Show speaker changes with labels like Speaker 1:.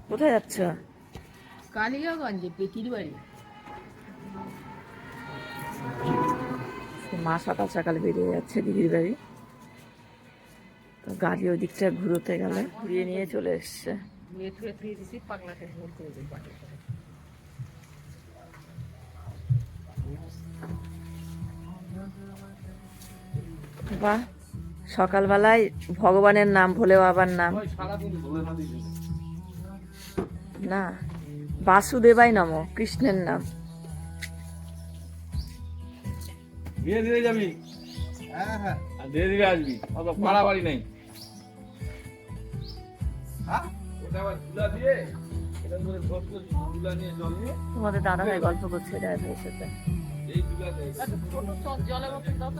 Speaker 1: কোথায় যাচ্ছ?
Speaker 2: কালিয়াগঞ্জে পেকির বাড়ি।
Speaker 1: মা সকাল সকাল বেরিয়ে যাচ্ছে দিদির বাড়ি। তো গাড়ি ওই দিকটা ঘুরোতে গেলে ঘুরিয়ে নিয়ে চলে এসছে। বাহ, সকালবেলায় ভগবানের নাম ভোলে বাবার নাম না, বাসুদেবাই নম, কৃষ্ণের নাম।
Speaker 3: দিয়ে দিয়ে যাবি, হ্যাঁ হ্যাঁ, আর দিয়ে দিবে আসবি, অত পাড়াবাড়ি নেই। হ্যাঁ, ওটা আবার ঝুলা দিয়ে, এটা ধরে ভর্তি ঝুলা নিয়ে জল নিয়ে
Speaker 1: তোমাদের দাদা ভাই গল্প করছে ড্রাইভারের সাথে।
Speaker 3: এই ঝুলাতে
Speaker 2: জলের মতন দাও তো।